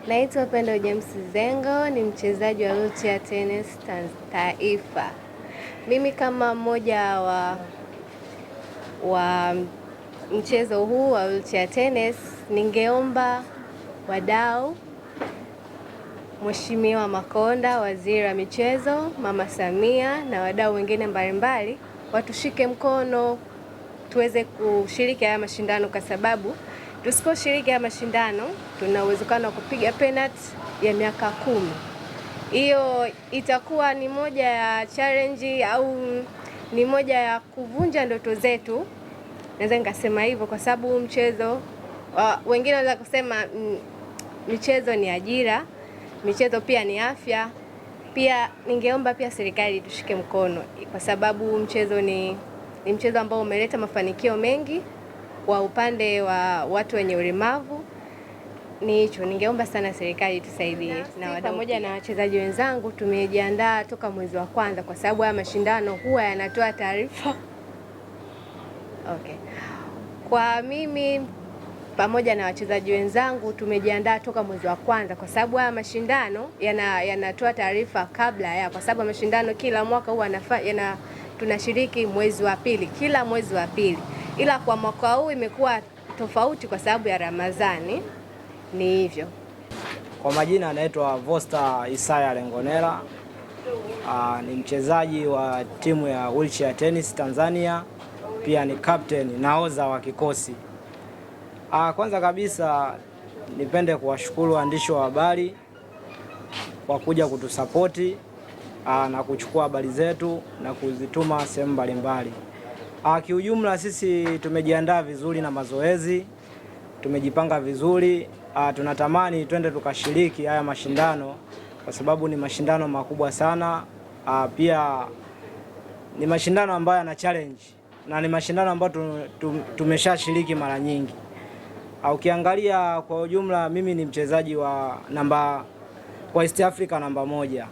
Naitwa Pendo James Zengo, ni mchezaji wa wheelchair tennis taifa. Mimi kama mmoja wa mchezo huu wa wheelchair tennis, ningeomba wadau, Mheshimiwa Makonda, Waziri wa Michezo, Mama Samia na wadau wengine mbalimbali watushike mkono tuweze kushiriki haya mashindano, kwa sababu tusiposhiriki haya mashindano tuna uwezekano wa kupiga penalty ya miaka 10. Hiyo itakuwa ni moja ya challenge au ni moja ya kuvunja ndoto zetu, naweza nikasema hivyo, kwa sababu mchezo wengine wanaweza kusema michezo ni ajira, michezo pia ni afya. Pia ningeomba pia serikali tushike mkono, kwa sababu mchezo ni mchezo ambao umeleta mafanikio mengi kwa upande wa watu wenye ulemavu. Ni hicho, ningeomba sana serikali tusaidie, na pamoja na wachezaji wenzangu tumejiandaa toka mwezi wa kwanza, kwa sababu haya mashindano huwa yanatoa taarifa. Okay. Kwa mimi pamoja na wachezaji wenzangu tumejiandaa toka mwezi wa kwanza, kwa sababu haya mashindano yanatoa taarifa kabla kwa sababu mashindano kila mwaka huwa tunashiriki mwezi wa pili, kila mwezi wa pili, ila kwa mwaka huu imekuwa tofauti kwa sababu ya Ramadhani. Ni hivyo. Kwa majina anaitwa Vosta Isaya Lengonela. Ni mchezaji wa timu ya wheelchair tennis Tanzania, pia ni captain nahodha wa kikosi. Kwanza kabisa nipende kuwashukuru waandishi wa habari kwa kuja kutusapoti na kuchukua habari zetu na kuzituma sehemu mbalimbali. Kiujumla sisi tumejiandaa vizuri na mazoezi, tumejipanga vizuri. Tunatamani twende tukashiriki haya mashindano kwa sababu ni mashindano makubwa sana. Pia ni mashindano ambayo yana challenge na ni mashindano ambayo tumeshashiriki mara nyingi. Ukiangalia kwa ujumla, mimi ni mchezaji wa kwa East Africa namba 1.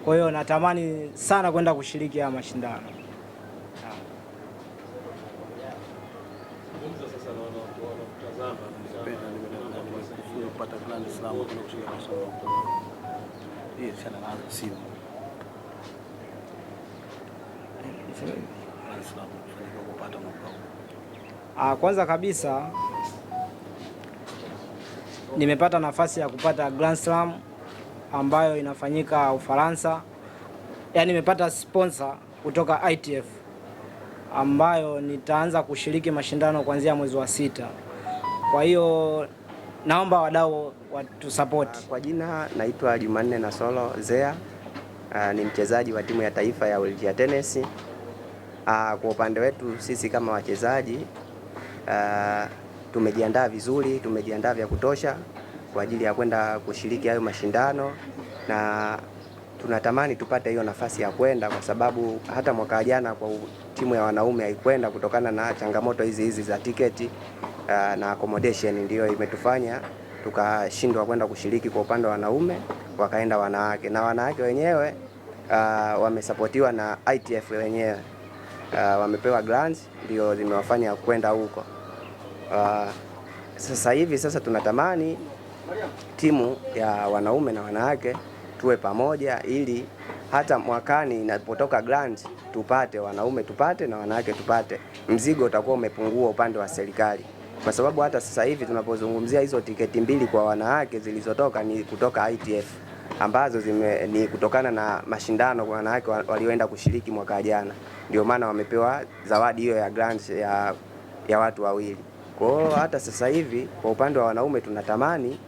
Kwa hiyo natamani sana kwenda kushiriki haya mashindano. Kwanza kabisa nimepata nafasi ya kupata Grand Slam ambayo inafanyika Ufaransa. Yaani nimepata sponsor kutoka ITF ambayo nitaanza kushiriki mashindano kuanzia mwezi wa 6. Kwa hiyo naomba wadau watusupport. Kwa jina naitwa Jumanne Nasolo Zea. Ni mchezaji wa timu ya taifa ya wheelchair tennis. Kwa upande wetu sisi kama wachezaji tumejiandaa vizuri, tumejiandaa vya kutosha kwa ajili ya kwenda kushiriki hayo mashindano, na tunatamani tupate hiyo nafasi ya kwenda, kwa sababu hata mwaka jana kwa timu ya wanaume haikwenda kutokana na changamoto hizi za tiketi na accommodation, ndio imetufanya tukashindwa kwenda kushiriki kwa upande wa wanaume, wakaenda wanawake, na wanawake wenyewe wamesapotiwa na ITF wenyewe, wamepewa grants ndio zimewafanya kwenda huko. Sasa tunatamani timu ya wanaume na wanawake tuwe pamoja, ili hata mwakani inapotoka grant tupate, wanaume tupate na wanawake tupate. Mzigo utakuwa umepungua upande wa serikali, kwa sababu hata sasa hivi tunapozungumzia hizo tiketi 2 kwa wanawake zilizotoka ni kutoka ITF, ambazo ni kutokana na mashindano kwa wanawake walioenda kushiriki mwaka jana, ndio maana wamepewa zawadi hiyo ya grant ya watu wawili. Kwa hiyo hata sasa hivi kwa upande wa wanaume tunatamani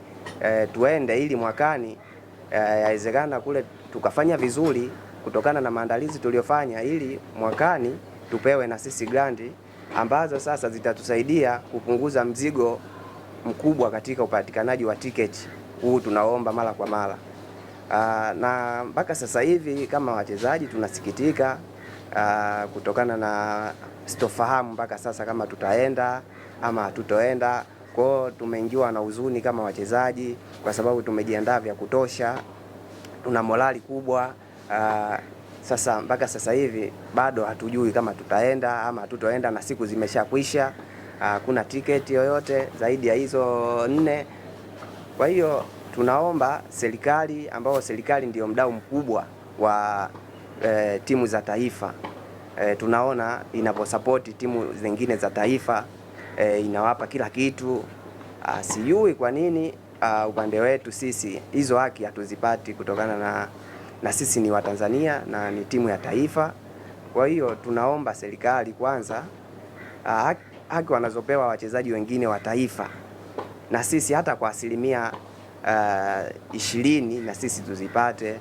tuende, ili mwakani yawezekana kule tukafanya vizuri kutokana na maandalizi tuliyofanya, ili mwakani tupewe na sisi grant ambazo sasa zitatusaidia kupunguza mzigo mkubwa katika upatikanaji wa tiketi huu tunaomba mara kwa mara. Na mpaka sasa hivi kama wachezaji tunasikitika kutokana na sitofahamu mpaka sasa kama tutaenda ama hatutoenda. Kwa hiyo tumeingiwa na huzuni kama wachezaji, kwa sababu tumejiandaa vya kutosha, tuna morali kubwa. Sasa mpaka sasa hivi bado hatujui kama tutaenda ama hatutoenda, na siku zimeshakwisha, kuna tiketi yoyote zaidi ya hizo 4. Kwa hiyo tunaomba serikali, ambao serikali ndio mdau mkubwa wa timu za taifa, tunaona inaposapoti timu zingine za taifa, inawapa kila kitu. Sijui kwa nini upande wetu sisi hizo haki hatuzipati, kutokana na sisi ni Watanzania na ni timu ya taifa. Kwa hiyo tunaomba serikali kwanza, haki wanazopewa wachezaji wengine wa taifa, na sisi hata kwa 20% na sisi tuzipate,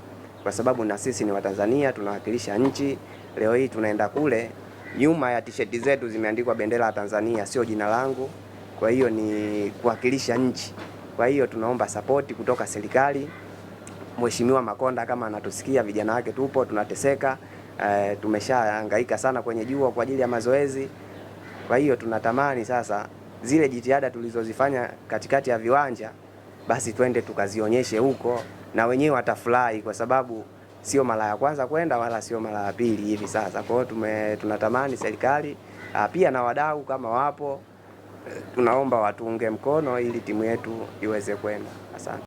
kwa sababu na sisi ni Watanzania, tunawakilisha nchi. Leo hii tunaenda kule, nyuma ya t-shirt zetu zimeandikwa bendera ya Tanzania, sio jina langu. Kwa hiyo ni kuwakilisha nchi. Kwa hiyo tunaomba support kutoka serikali. Mheshimiwa Makonda kama anatusikia, vijana wake tupo tunateseka, tumeshahangaika sana kwenye jua kwa ajili ya mazoezi. Kwa hiyo tunatamani sasa zile jitihada tulizozifanya katikati ya viwanja, basi twende tukazionyeshe huko, na wenyewe watafurahi, kwa sababu sio mara ya kwanza kwenda wala sio mara ya pili hivi sasa. Kwa hiyo tunatamani serikali pia na wadau kama wapo, tunaomba watuunge mkono ili timu yetu iweze kwenda. Asante.